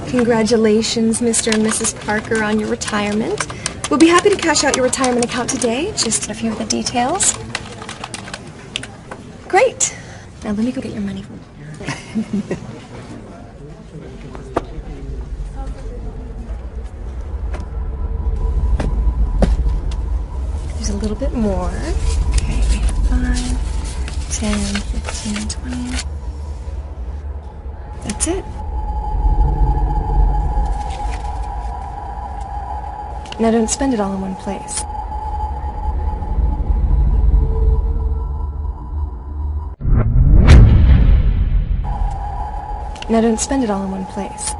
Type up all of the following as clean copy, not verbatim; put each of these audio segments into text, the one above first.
Congratulations, Mr. and Mrs. Parker, on your retirement. We'll be happy to cash out your retirement account today. Just a few of the details. Great. Now let me go get your money. There's a little bit more. Okay, 5, 10, 15, 20. That's it. Now don't spend it all in one place. Now don't spend it all in one place.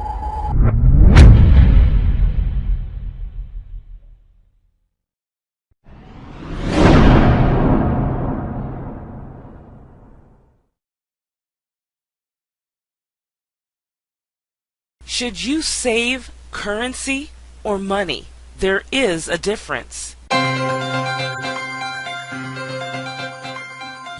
Should you save currency or money? There is a difference.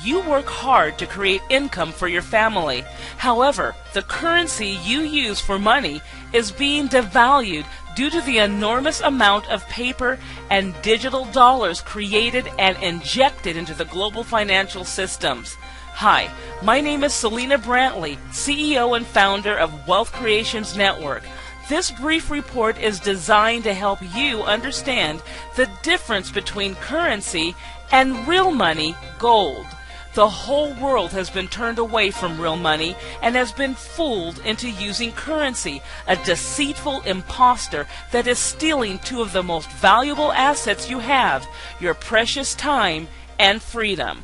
You work hard to create income for your family. However, the currency you use for money is being devalued due to the enormous amount of paper and digital dollars created and injected into the global financial systems. Hi, my name is Selena Brantley, CEO and founder of Wealth Creations Network. This brief report is designed to help you understand the difference between currency and real money, gold. The whole world has been turned away from real money and has been fooled into using currency, a deceitful imposter that is stealing two of the most valuable assets you have, your precious time and freedom.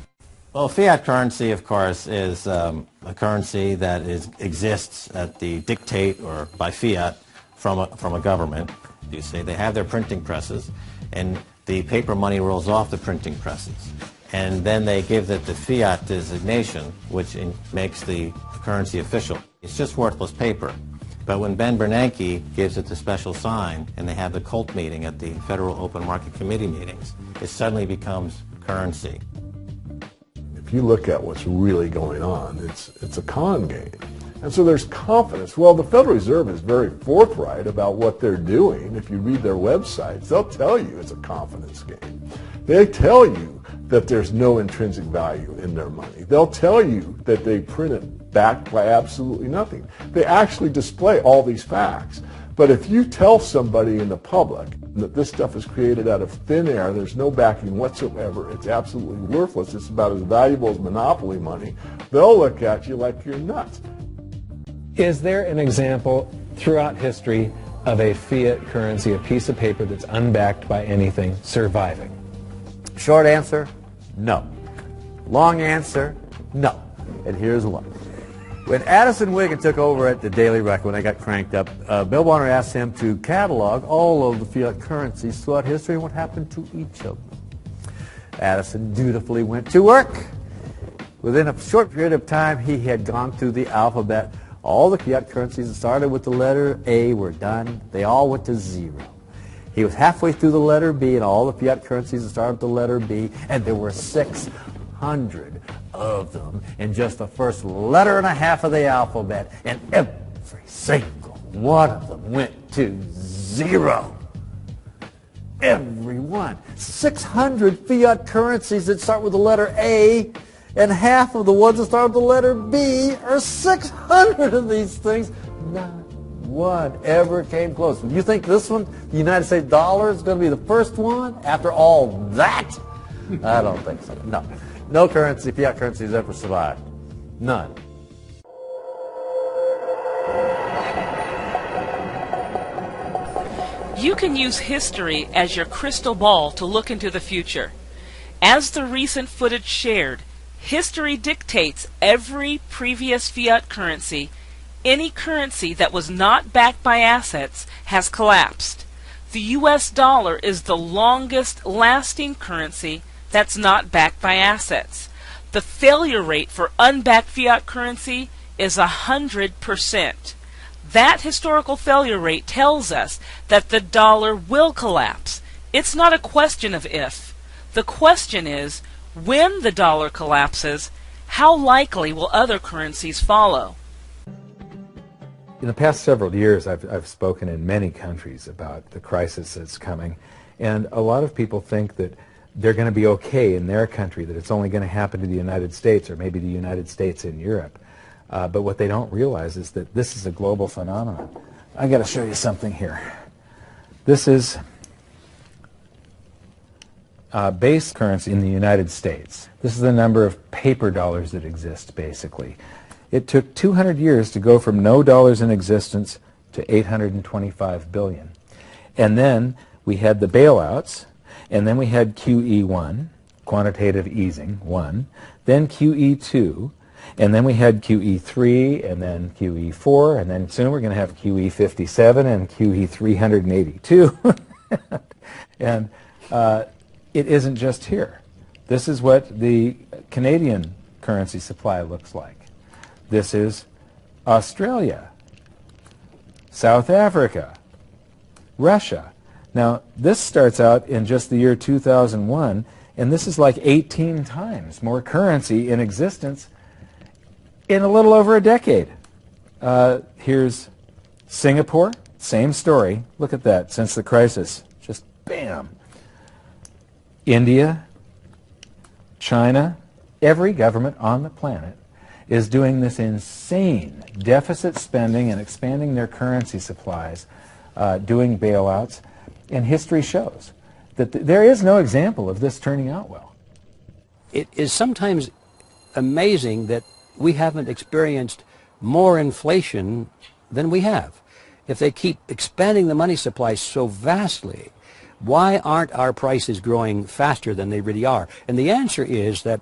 Well, fiat currency, of course, is a currency that exists at the dictate or by fiat from a government. You see, they have their printing presses, and the paper money rolls off the printing presses. And then they give it the fiat designation, which makes the currency official. It's just worthless paper. But when Ben Bernanke gives it the special sign, and they have the cult meeting at the Federal Open Market Committee meetings, it suddenly becomes currency. If you look at what's really going on, it's a con game. And so there's confidence. Well, the Federal Reserve is very forthright about what they're doing. If you read their websites, they'll tell you it's a confidence game. They tell you that there's no intrinsic value in their money. They'll tell you that they print it backed by absolutely nothing. They actually display all these facts. But if you tell somebody in the public that this stuff is created out of thin air, there's no backing whatsoever, it's absolutely worthless, it's about as valuable as monopoly money, they'll look at you like you're nuts. Is there an example throughout history of a fiat currency, a piece of paper that's unbacked by anything, surviving? Short answer, no. Long answer, no. And here's why. When Addison Wiggin took over at the Daily Record, when they got cranked up, Bill Warner asked him to catalog all of the fiat currencies throughout history and what happened to each of them. Addison dutifully went to work. Within a short period of time, he had gone through the alphabet. All the fiat currencies that started with the letter A were done. They all went to zero. He was halfway through the letter B, and all the fiat currencies that started with the letter B, and there were 600 of them in just the first letter and a half of the alphabet, and every single one of them went to zero. Every one. 600 fiat currencies that start with the letter A, and half of the ones that start with the letter B are 600 of these things. Not one ever came close. You think this one, the United States dollar, is going to be the first one after all that? I don't think so. No. No currency, fiat currency has ever survived. None. You can use history as your crystal ball to look into the future. As the recent footage shared, history dictates every previous fiat currency. Any currency that was not backed by assets has collapsed. The US dollar is the longest lasting currency that's not backed by assets. The failure rate for unbacked fiat currency is 100%. That historical failure rate tells us that the dollar will collapse. It's not a question of if. The question is, when the dollar collapses, how likely will other currencies follow? In the past several years, I've spoken in many countries about the crisis that's coming, and a lot of people think that they're going to be okay in their country, that it's only going to happen to the United States or maybe the United States in Europe. But what they don't realize is that this is a global phenomenon. I got to show you something here. This is base currency in the United States. This is the number of paper dollars that exist, basically. It took 200 years to go from no dollars in existence to 825 billion. And then we had the bailouts, and then we had QE1, quantitative easing, 1, then QE2, and then we had QE3, and then QE4, and then soon we're going to have QE57 and QE382. And it isn't just here. This is what the Canadian currency supply looks like. This is Australia, South Africa, Russia. Now, this starts out in just the year 2001, and this is like 18 times more currency in existence in a little over a decade. Here's Singapore, same story. Look at that, since the crisis, just bam. India, China, every government on the planet is doing this insane deficit spending and expanding their currency supplies, doing bailouts, and history shows that there is no example of this turning out well. It is sometimes amazing that we haven't experienced more inflation than we have. If they keep expanding the money supply so vastly, why aren't our prices growing faster than they really are? And the answer is that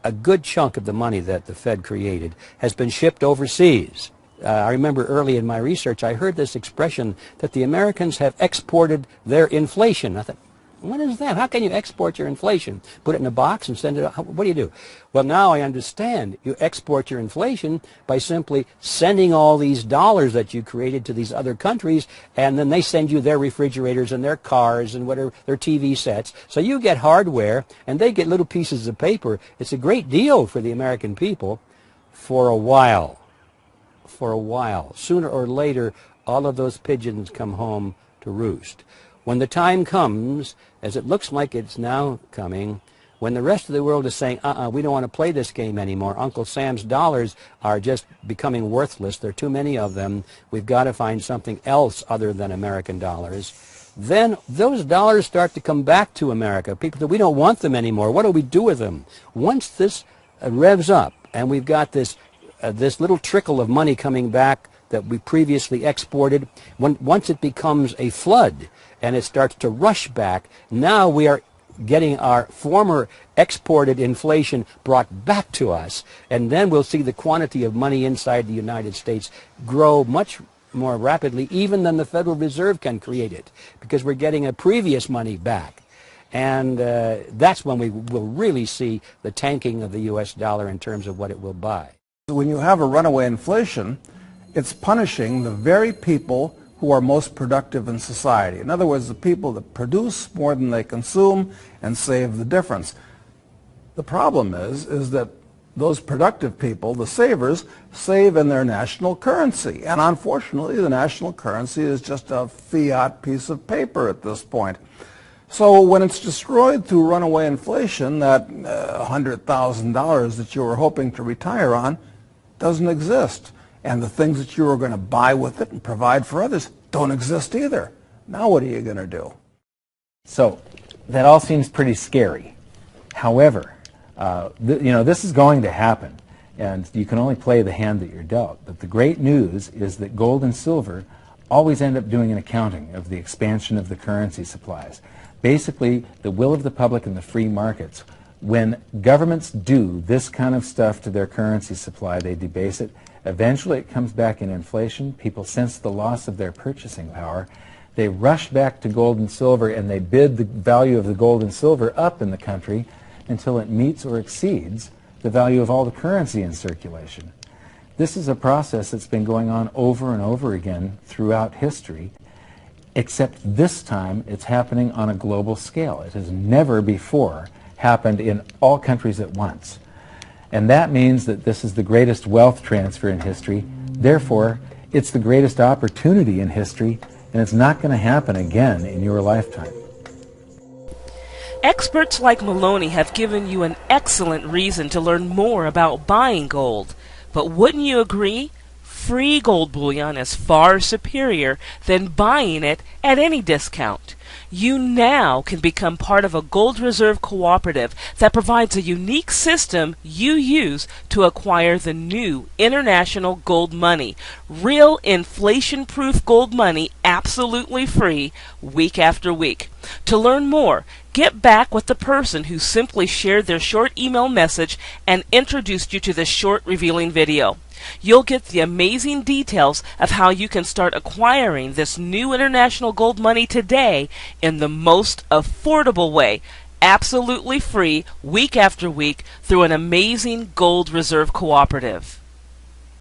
a good chunk of the money that the Fed created has been shipped overseas. I remember early in my research I heard this expression that the Americans have exported their inflation. I thought, what is that? How can you export your inflation? Put it in a box and send it out? What do you do? Well, now I understand. You export your inflation by simply sending all these dollars that you created to these other countries, and then they send you their refrigerators and their cars and whatever, their TV sets. So you get hardware, and they get little pieces of paper. It's a great deal for the American people for a while. For a while. Sooner or later, all of those pigeons come home to roost. When the time comes, as it looks like it's now coming, when the rest of the world is saying, we don't want to play this game anymore, Uncle Sam's dollars are just becoming worthless, there are too many of them, we've got to find something else other than American dollars, then those dollars start to come back to America. People say, we don't want them anymore, what do we do with them? Once this revs up, and we've got this little trickle of money coming back that we previously exported, once it becomes a flood, and it starts to rush back, now we are getting our former exported inflation brought back to us, and then we'll see the quantity of money inside the United States grow much more rapidly even than the Federal Reserve can create it, because we're getting a previous money back. And that's when we will really see the tanking of the U.S. dollar in terms of what it will buy. When you have a runaway inflation, it's punishing the very people who are most productive in society. In other words, the people that produce more than they consume and save the difference. The problem is that those productive people, the savers, save in their national currency. And unfortunately, the national currency is just a fiat piece of paper at this point. So when it's destroyed through runaway inflation, that $100,000 that you were hoping to retire on doesn't exist. And the things that you were going to buy with it and provide for others don't exist either. Now what are you going to do? So that all seems pretty scary. However, this is going to happen, and you can only play the hand that you're dealt. But the great news is that gold and silver always end up doing an accounting of the expansion of the currency supplies. Basically, the will of the public and the free markets. When governments do this kind of stuff to their currency supply, they debase it. Eventually it comes back in inflation. People sense the loss of their purchasing power. They rush back to gold and silver, and they bid the value of the gold and silver up in the country until it meets or exceeds the value of all the currency in circulation. This is a process that's been going on over and over again throughout history, except this time it's happening on a global scale. It has never before happened in all countries at once. And that means that this is the greatest wealth transfer in history. Therefore, It's the greatest opportunity in history, and it's not going to happen again in your lifetime. Experts like Maloney have given you an excellent reason to learn more about buying gold. But wouldn't you agree? Free gold bullion is far superior than buying it at any discount. You now can become part of a gold reserve cooperative that provides a unique system you use to acquire the new international gold money. Real inflation-proof gold money, absolutely free, week after week. To learn more, get back with the person who simply shared their short email message and introduced you to this short revealing video. You'll get the amazing details of how you can start acquiring this new international gold money today in the most affordable way, absolutely free, week after week, through an amazing gold reserve cooperative.